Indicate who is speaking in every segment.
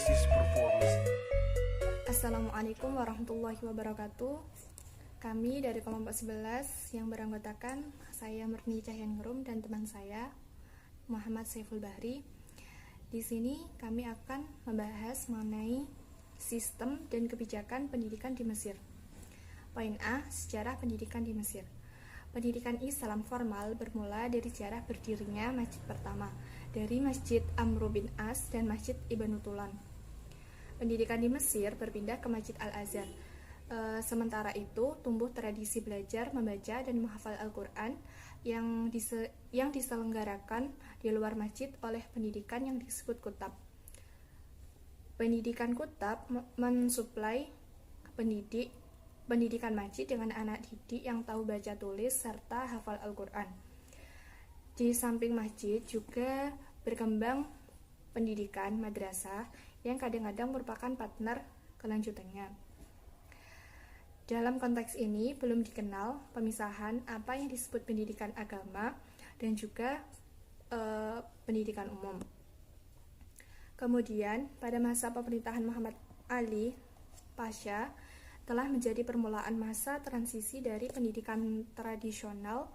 Speaker 1: Overseas Performance.
Speaker 2: Assalamualaikum warahmatullahi wabarakatuh. Kami dari kelompok 11 yang beranggotakan saya Murni Cahyaningrum dan teman saya Muhammad Saiful Bahri. Di sini kami akan membahas mengenai sistem dan kebijakan pendidikan di Mesir. Poin A, sejarah pendidikan di Mesir. Pendidikan Islam formal bermula dari sejarah berdirinya masjid pertama, dari Masjid Amr bin As dan Masjid Ibnu Tulan. Pendidikan di Mesir berpindah ke Masjid Al-Azhar. Sementara itu, tumbuh tradisi belajar, membaca, dan menghafal Al-Quran yang diselenggarakan di luar masjid oleh pendidikan yang disebut kutab. Pendidikan kutab mensuplai pendidikan masjid dengan anak didik yang tahu baca tulis serta hafal Al-Quran. Di samping masjid juga berkembang pendidikan madrasah yang kadang-kadang merupakan partner kelanjutannya. Dalam konteks ini belum dikenal pemisahan apa yang disebut pendidikan agama dan juga pendidikan umum. Kemudian pada masa pemerintahan Muhammad Ali Pasha telah menjadi permulaan masa transisi dari pendidikan tradisional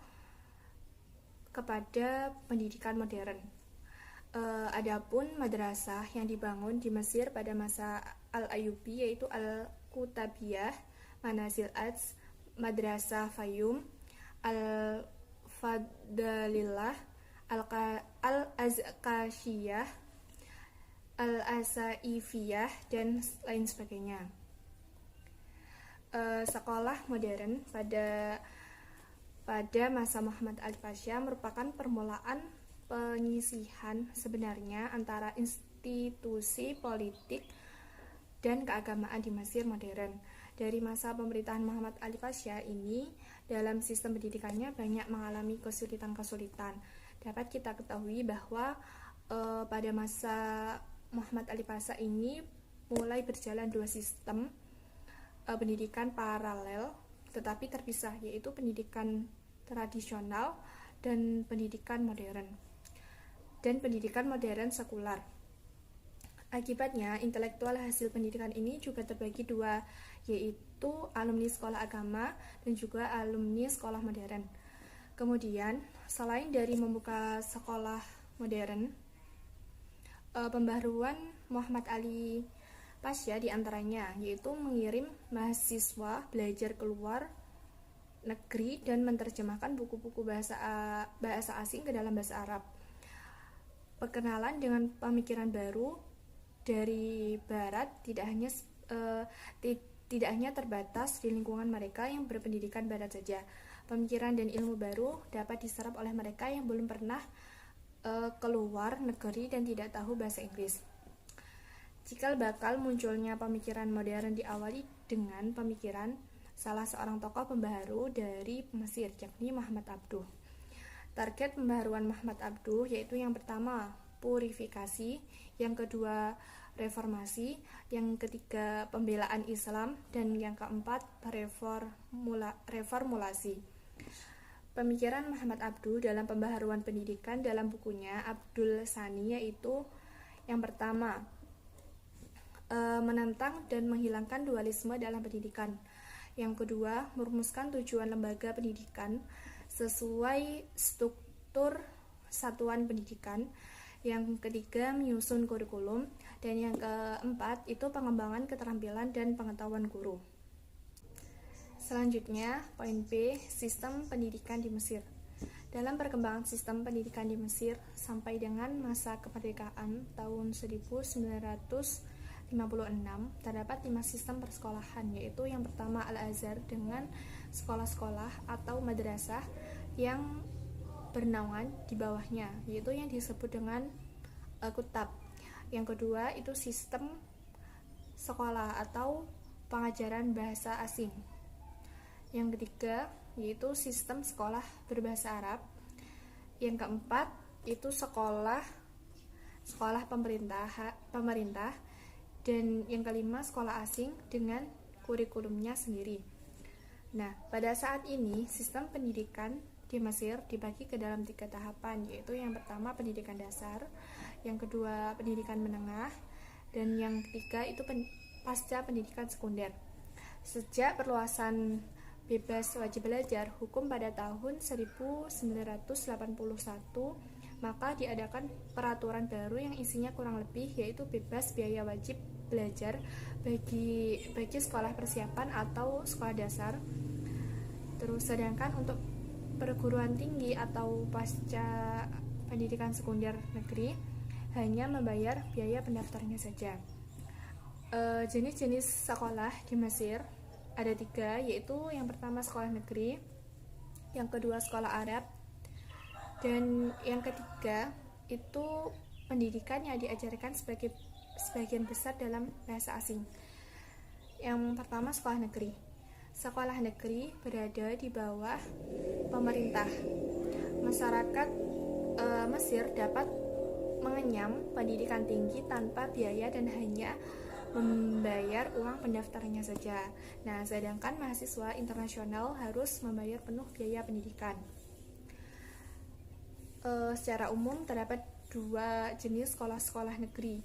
Speaker 2: kepada pendidikan modern. Adapun madrasah yang dibangun di Mesir pada masa Al-Ayyubi yaitu Al-Kutabiyah, Manazil Ads, Madrasah Fayum, Al-Fadlillah, Al-Azkashiyah, Al-Asaifiyah, dan lain sebagainya. Sekolah modern pada masa Muhammad Ali Pasha merupakan permulaan penyisihan sebenarnya antara institusi politik dan keagamaan di Mesir modern. Dari masa pemerintahan Muhammad Ali Pasha ini, dalam sistem pendidikannya banyak mengalami kesulitan-kesulitan. Dapat kita ketahui bahwa pada masa Muhammad Ali Pasha ini mulai berjalan dua sistem pendidikan paralel tetapi terpisah, yaitu pendidikan tradisional dan pendidikan modern sekular. Akibatnya, intelektual hasil pendidikan ini juga terbagi dua, yaitu alumni sekolah agama dan juga alumni sekolah modern. Kemudian, selain dari membuka sekolah modern, pembaharuan Muhammad Ali Pasha diantaranya yaitu mengirim mahasiswa belajar keluar negeri dan menerjemahkan buku-buku bahasa asing ke dalam bahasa Arab. Perkenalan dengan pemikiran baru dari Barat tidak hanya terbatas di lingkungan mereka yang berpendidikan Barat saja. Pemikiran dan ilmu baru dapat diserap oleh mereka yang belum pernah keluar negeri dan tidak tahu bahasa Inggris. Cikal bakal munculnya pemikiran modern diawali dengan pemikiran salah seorang tokoh pembaharu dari Mesir, yakni Muhammad Abduh. Target pembaharuan Muhammad Abduh yaitu yang pertama, purifikasi, yang kedua, reformasi, yang ketiga, pembelaan Islam, dan yang keempat, reformulasi. Pemikiran Muhammad Abduh dalam pembaharuan pendidikan dalam bukunya Abdul Sani yaitu yang pertama, menentang dan menghilangkan dualisme dalam pendidikan. Yang kedua, merumuskan tujuan lembaga pendidikan sesuai struktur satuan pendidikan. Yang ketiga, menyusun kurikulum. Dan yang keempat, itu pengembangan keterampilan dan pengetahuan guru. Selanjutnya, poin B, sistem pendidikan di Mesir. Dalam perkembangan sistem pendidikan di Mesir sampai dengan masa kemerdekaan tahun 1956 terdapat 5 sistem persekolahan, yaitu yang pertama Al-Azhar dengan sekolah-sekolah atau madrasah yang bernaungan di bawahnya, yaitu yang disebut dengan kutab. Yang kedua itu sistem sekolah atau pengajaran bahasa asing. Yang ketiga yaitu sistem sekolah berbahasa Arab. Yang keempat itu sekolah pemerintah. Dan yang kelima, sekolah asing dengan kurikulumnya sendiri. Nah, pada saat ini, sistem pendidikan di Mesir dibagi ke dalam 3 tahapan, yaitu yang pertama pendidikan dasar, yang kedua pendidikan menengah, Dan yang ketiga itu pasca pendidikan sekunder. Sejak perluasan bebas wajib belajar hukum pada tahun 1981, maka diadakan peraturan baru yang isinya kurang lebih yaitu bebas biaya wajib belajar bagi sekolah persiapan atau sekolah dasar. Terus sedangkan untuk perguruan tinggi atau pasca pendidikan sekunder negeri hanya membayar biaya pendaftarannya saja. Jenis-jenis sekolah di Mesir ada 3, yaitu yang pertama sekolah negeri, yang kedua sekolah Arab, dan yang ketiga itu pendidikan yang diajarkan sebagian besar dalam bahasa asing. Yang pertama sekolah negeri. Sekolah negeri berada di bawah pemerintah. Masyarakat Mesir dapat mengenyam pendidikan tinggi tanpa biaya dan hanya membayar uang pendaftarannya saja. Nah, sedangkan mahasiswa internasional harus membayar penuh biaya pendidikan. Secara umum terdapat 2 jenis sekolah-sekolah negeri,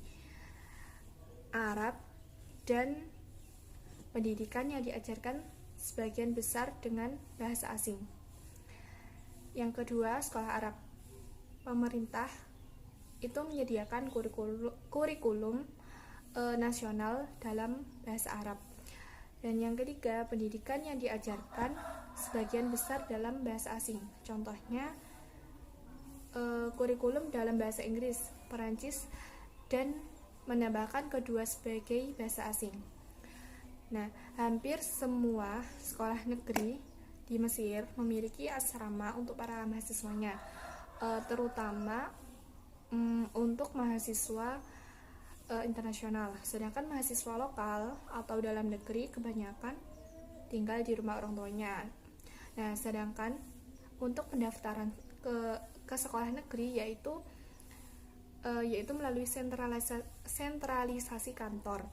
Speaker 2: Arab dan pendidikan yang diajarkan sebagian besar dengan bahasa asing. Yang kedua, sekolah Arab. Pemerintah itu menyediakan kurikulum nasional dalam bahasa Arab. Dan yang ketiga, pendidikan yang diajarkan sebagian besar dalam bahasa asing. Contohnya kurikulum dalam bahasa Inggris, Perancis, dan menambahkan kedua sebagai bahasa asing. Nah, hampir semua sekolah negeri di Mesir memiliki asrama untuk para mahasiswanya, terutama untuk mahasiswa internasional. Sedangkan mahasiswa lokal atau dalam negeri kebanyakan tinggal di rumah orang tuanya. Nah, sedangkan untuk pendaftaran ke sekolah negeri yaitu melalui sentralisasi kantor.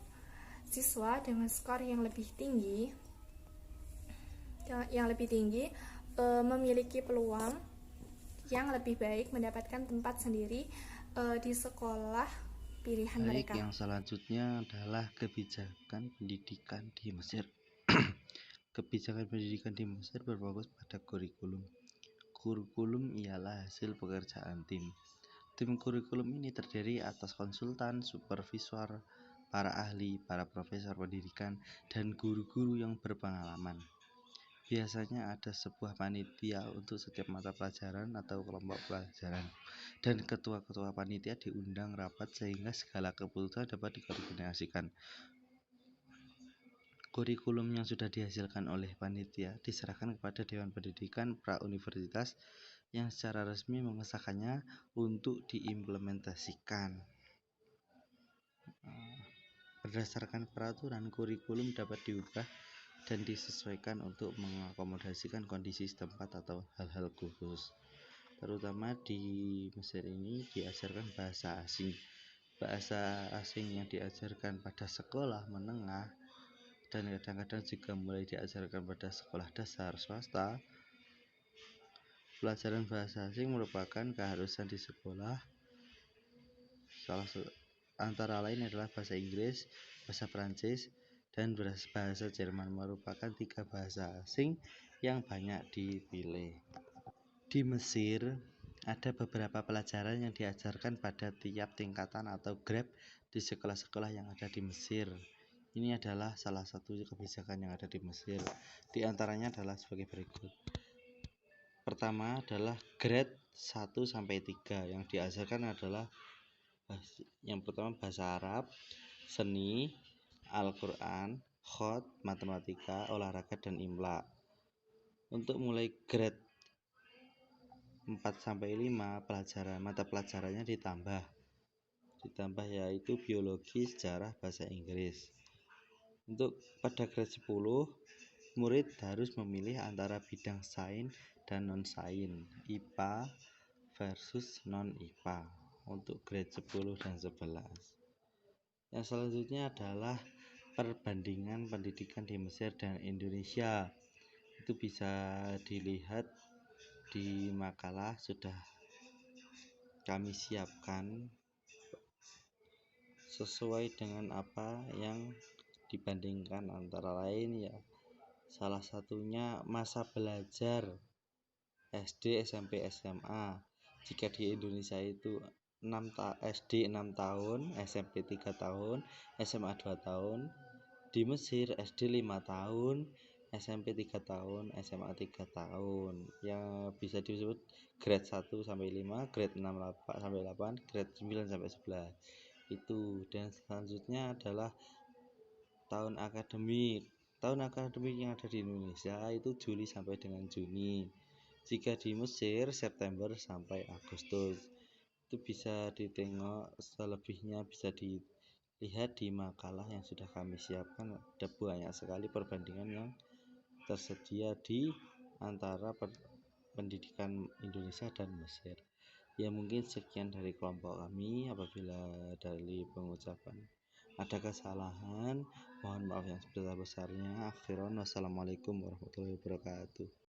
Speaker 2: Siswa dengan skor yang lebih tinggi memiliki peluang yang lebih baik mendapatkan tempat sendiri di sekolah pilihan mereka.
Speaker 1: Yang selanjutnya adalah kebijakan pendidikan di Mesir. Kebijakan pendidikan di Mesir berfokus pada kurikulum. Kurikulum ialah hasil pekerjaan tim. Tim kurikulum ini terdiri atas konsultan, supervisor, para ahli, para profesor pendidikan, dan guru-guru yang berpengalaman. Biasanya ada sebuah panitia untuk setiap mata pelajaran atau kelompok pelajaran, dan ketua-ketua panitia diundang rapat sehingga segala keputusan dapat dikoordinasikan. Kurikulum yang sudah dihasilkan oleh panitia diserahkan kepada Dewan Pendidikan Pra-Universitas yang secara resmi mengesahkannya untuk diimplementasikan. Berdasarkan peraturan, kurikulum dapat diubah dan disesuaikan untuk mengakomodasikan kondisi setempat atau hal-hal khusus. Terutama di Mesir ini diajarkan bahasa asing. Bahasa asing yang diajarkan pada sekolah menengah dan kadang-kadang juga mulai diajarkan pada sekolah dasar swasta. Pelajaran bahasa asing merupakan keharusan di sekolah. Antara lain adalah bahasa Inggris, bahasa Prancis, dan bahasa Jerman merupakan 3 bahasa asing yang banyak dipilih. Di Mesir ada beberapa pelajaran yang diajarkan pada tiap tingkatan atau grade di sekolah-sekolah yang ada di Mesir. Ini adalah salah satu kebijakan yang ada di Mesir. Di antaranya adalah sebagai berikut. Pertama adalah grade 1 sampai 3 yang diajarkan adalah yang pertama bahasa Arab, seni, Al-Quran, khot, matematika, olahraga, dan imla. Untuk mulai grade 4 sampai 5 mata pelajarannya ditambah yaitu biologi, sejarah, bahasa Inggris. Untuk pada grade 10, murid harus memilih antara bidang sains dan non-sains, IPA versus non-IPA untuk grade 10 dan 11. Yang selanjutnya adalah perbandingan pendidikan di Mesir dan Indonesia. Itu bisa dilihat di makalah sudah kami siapkan sesuai dengan apa yang dibandingkan, antara lain ya salah satunya masa belajar SD, SMP, SMA. Jika di Indonesia itu SD 6 tahun, SMP 3 tahun, SMA 2 tahun. Di Mesir SD 5 tahun, SMP 3 tahun, SMA 3 tahun. Yang bisa disebut grade 1 sampai 5, grade 6 sampai 8, grade 9 sampai 11. Itu. Dan selanjutnya adalah tahun akademik. Tahun akademik yang ada di Indonesia itu Juli sampai dengan Juni. Jika di Mesir September sampai Agustus. Itu bisa ditengok, selebihnya bisa dilihat di makalah yang sudah kami siapkan. Ada banyak sekali perbandingan yang tersedia di antara pendidikan Indonesia dan Mesir. Ya mungkin sekian dari kelompok kami. Apabila dari pengucapan ada kesalahan, mohon maaf yang sebesar-besarnya. Akhiron, wassalamualaikum warahmatullahi wabarakatuh.